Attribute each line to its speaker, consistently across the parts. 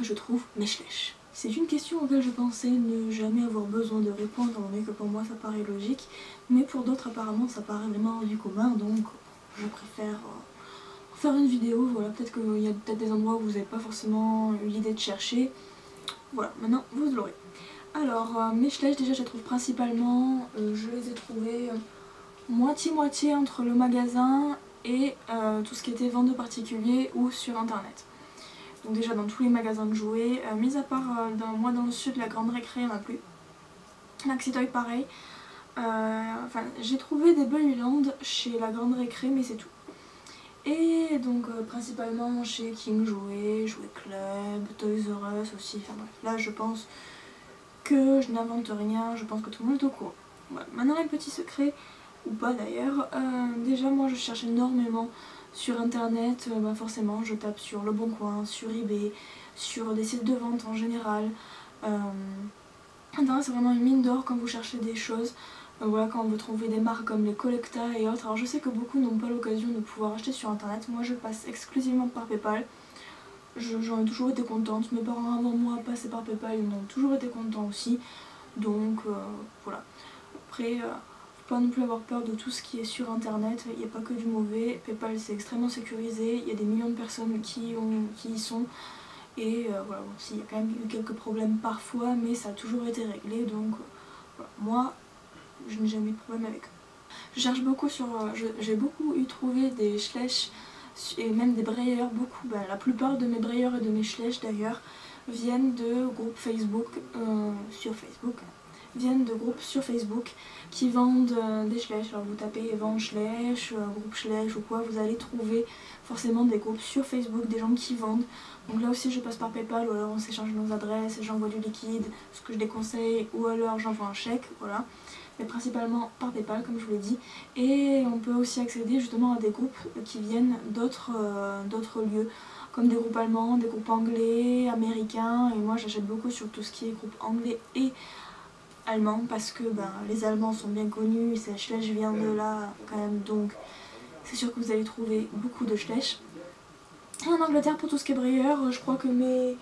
Speaker 1: je trouve mes Schleich. C'est une question auquel je pensais ne jamais avoir besoin de répondre, étant donné que pour moi ça paraît logique, mais pour d'autres apparemment ça paraît vraiment hors du commun, donc je préfère faire une vidéo. Voilà, peut-être qu'il y a peut-être des endroits où vous n'avez pas forcément eu l'idée de chercher. Voilà, maintenant vous l'aurez. Alors mes Schleich, déjà je les trouve principalement, je les ai trouvés moitié-moitié entre le magasin et tout ce qui était vente de particulier ou sur internet. Donc déjà dans tous les magasins de jouets, mis à part moi dans le sud, la grande récré, il n'y en a plus. Maxitoy pareil. Enfin j'ai trouvé des Bullyland chez la grande récré, mais c'est tout. Et donc principalement chez King Jouets, Jouet Club, Toys R Us aussi, enfin bref, là je pense que je n'invente rien, je pense que tout le monde est au courant. Voilà. Maintenant les petits secrets, ou pas d'ailleurs, déjà moi je cherche énormément sur internet, forcément je tape sur Le Bon Coin, sur eBay, sur des sites de vente en général. Internet c'est vraiment une mine d'or quand vous cherchez des choses. Voilà, quand on veut trouver des marques comme les Collecta et autres. Alors je sais que beaucoup n'ont pas l'occasion de pouvoir acheter sur internet, moi je passe exclusivement par Paypal. J'en ai toujours été contente, mes parents avant moi passaient par Paypal, ils en ont toujours été contents aussi. Donc voilà. Après, faut pas non plus avoir peur de tout ce qui est sur internet, il n'y a pas que du mauvais. Paypal c'est extrêmement sécurisé, il y a des millions de personnes qui y sont. Et voilà, bon, il y a quand même eu quelques problèmes parfois, mais ça a toujours été réglé, donc voilà. Moi, je n'ai jamais eu de problème avec eux. Je cherche beaucoup sur... j'ai beaucoup trouvé des Schleich et même des brayeurs, beaucoup. La plupart de mes brayeurs et de mes Schleich d'ailleurs viennent de groupes Facebook, viennent de groupes sur Facebook qui vendent des Schleich. Alors vous tapez vente Schleich, groupe Schleich ou quoi, vous allez trouver forcément des groupes sur Facebook, des gens qui vendent. Donc là aussi je passe par Paypal, ou alors on s'échange nos adresses et j'envoie du liquide, ce que je déconseille, ou alors j'envoie un chèque, voilà. Mais principalement par Paypal comme je vous l'ai dit. Et on peut aussi accéder justement à des groupes qui viennent d'autres lieux, comme des groupes allemands, des groupes anglais, américains. Et moi j'achète beaucoup sur tout ce qui est groupe anglais et allemand, parce que les Allemands sont bien connus, et Schleich vient de là quand même, donc c'est sûr que vous allez trouver beaucoup de Schleich. Et en Angleterre, pour tout ce qui est brayeur, je crois que mes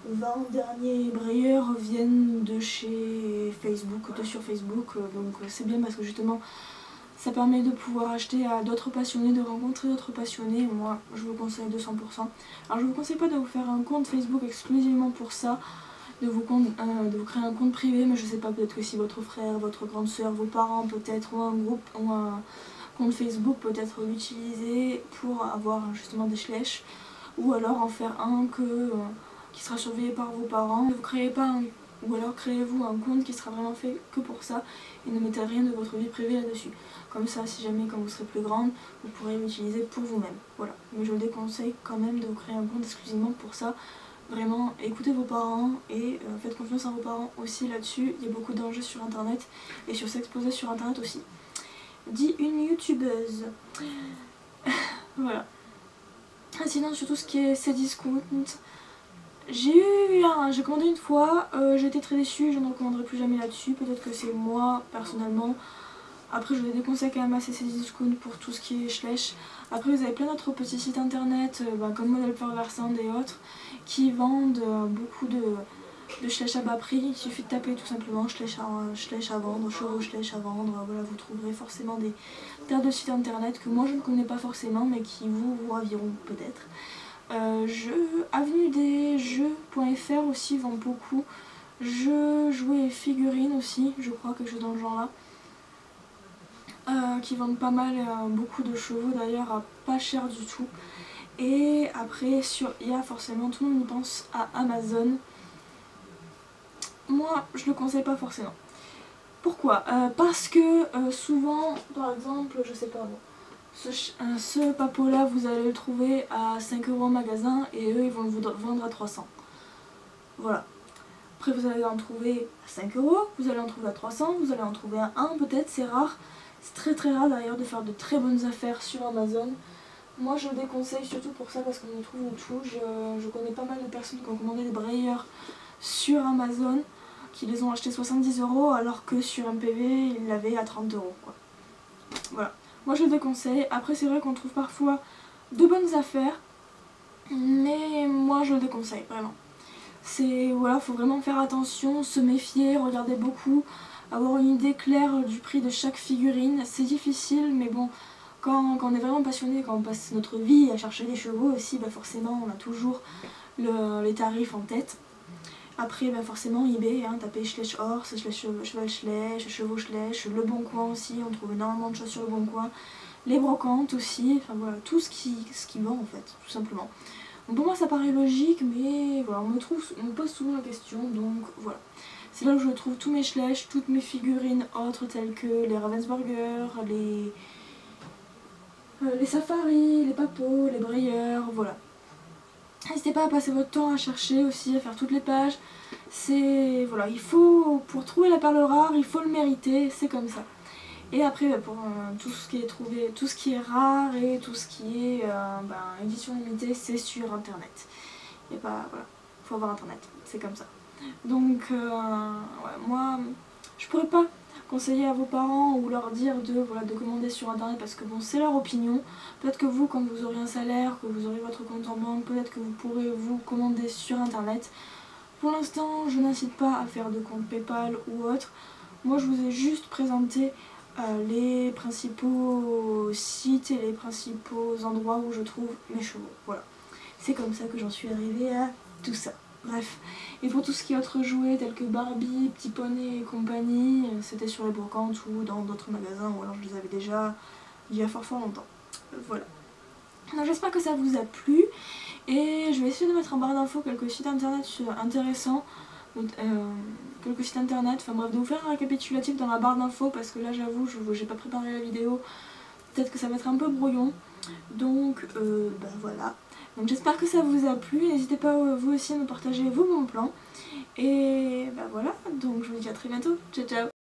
Speaker 1: 20 derniers brayeurs viennent de chez Facebook, de sur Facebook, donc c'est bien parce que justement ça permet de pouvoir acheter à d'autres passionnés, de rencontrer d'autres passionnés. Moi je vous conseille 200%. Alors je vous conseille pas de vous faire un compte Facebook exclusivement pour ça, de vous créer un compte privé, mais je sais pas, peut-être que si votre frère, votre grande soeur, vos parents peut-être, ou un groupe, ou un compte Facebook peut-être l'utiliser pour avoir justement des Schleich, ou alors en faire un qui sera surveillé par vos parents. Vous créez pas ou alors créez-vous un compte qui sera vraiment fait que pour ça et ne mettez rien de votre vie privée là-dessus. Comme ça, si jamais quand vous serez plus grande, vous pourrez l'utiliser pour vous-même. Voilà. Mais je vous déconseille quand même de vous créer un compte exclusivement pour ça. Vraiment, écoutez vos parents et faites confiance à vos parents aussi là-dessus. Il y a beaucoup de dangers sur internet et sur s'exposer sur internet aussi. Dit une youtubeuse. Voilà. Sinon, sur tout ce qui est Cdiscount, j'ai commandé une fois, j'ai été très déçue, je ne recommanderai plus jamais là-dessus. Peut-être que c'est moi personnellement. Après je les déconseille quand même assez Cdiscount pour tout ce qui est Schleich. Après vous avez plein d'autres petits sites internet comme Model Perversand et autres qui vendent beaucoup de Schleich à bas prix. Il suffit de taper tout simplement Schleich à vendre, chevaux Schleich à vendre. Voilà, vous trouverez forcément des tas de sites internet que moi je ne connais pas forcément mais qui vous raviront peut-être. Avenue des jeux.fr aussi vend beaucoup. Jeux, jouets et figurines aussi, je crois, quelque chose dans le genre là. Qui vendent pas mal, beaucoup de chevaux d'ailleurs à pas cher du tout. Et après il y a forcément, tout le monde y pense à Amazon. Moi je le conseille pas forcément. Pourquoi? Parce que souvent, par exemple, je sais pas bon, ce papo là vous allez le trouver à 5 € en magasin et eux ils vont le vendre à 300. Voilà. Après vous allez en trouver à 5 €, vous allez en trouver à 300, vous allez en trouver à 1 peut-être, c'est rare. C'est très rare d'ailleurs de faire de très bonnes affaires sur Amazon. Moi je le déconseille surtout pour ça parce qu'on y trouve tout. Je connais pas mal de personnes qui ont commandé des brayeurs sur Amazon qui les ont achetés 70 € alors que sur MPV ils l'avaient à 30 € quoi. Voilà. Moi je le déconseille. Après c'est vrai qu'on trouve parfois de bonnes affaires, mais moi je le déconseille vraiment. Voilà, faut vraiment faire attention, se méfier, regarder beaucoup, avoir une idée claire du prix de chaque figurine. C'est difficile, mais bon, quand on est vraiment passionné, quand on passe notre vie à chercher des chevaux aussi, bah forcément on a toujours les tarifs en tête. Après bah forcément eBay, hein, tapez Schleich Horse, cheval Schleich, chevaux Schleich, Le Bon Coin aussi, on trouve énormément de choses sur Le Bon Coin. Les brocantes aussi, enfin voilà, tout ce qui vend en fait, tout simplement. Donc pour moi ça paraît logique, mais voilà, on me pose souvent la question, donc voilà. C'est là où je trouve tous mes Schleich, toutes mes figurines autres telles que les Ravensburger, les safaris, les papos, les brayeurs, voilà. N'hésitez pas à passer votre temps à chercher aussi, à faire toutes les pages. Voilà, il faut, pour trouver la perle rare, il faut le mériter, c'est comme ça. Et après, pour tout ce qui est trouvé, tout ce qui est rare et tout ce qui est édition limitée, c'est sur internet. Et bah voilà, faut avoir internet, c'est comme ça. Donc ouais, moi, je pourrais pas conseiller à vos parents ou leur dire de commander sur internet parce que bon, c'est leur opinion. Peut-être que vous, quand vous aurez un salaire, que vous aurez votre compte en banque, peut-être que vous pourrez vous commander sur internet. Pour l'instant, je n'incite pas à faire de compte PayPal ou autre. Moi, je vous ai juste présenté les principaux sites et les principaux endroits où je trouve mes chevaux. Voilà. C'est comme ça que j'en suis arrivée à tout ça. Bref. Et pour tout ce qui est autres jouets tels que Barbie, Petit Poney et compagnie, c'était sur les brocantes ou dans d'autres magasins ou alors je les avais déjà il y a fort longtemps. Voilà. Donc j'espère que ça vous a plu et je vais essayer de mettre en barre d'infos quelques sites internet intéressants. Quelques sites internet, enfin bref, de vous faire un récapitulatif dans la barre d'infos parce que là j'avoue j'ai pas préparé la vidéo, peut-être que ça va être un peu brouillon, donc voilà. Donc j'espère que ça vous a plu, n'hésitez pas vous aussi à me partager vos bons plans et voilà, donc je vous dis à très bientôt, ciao ciao.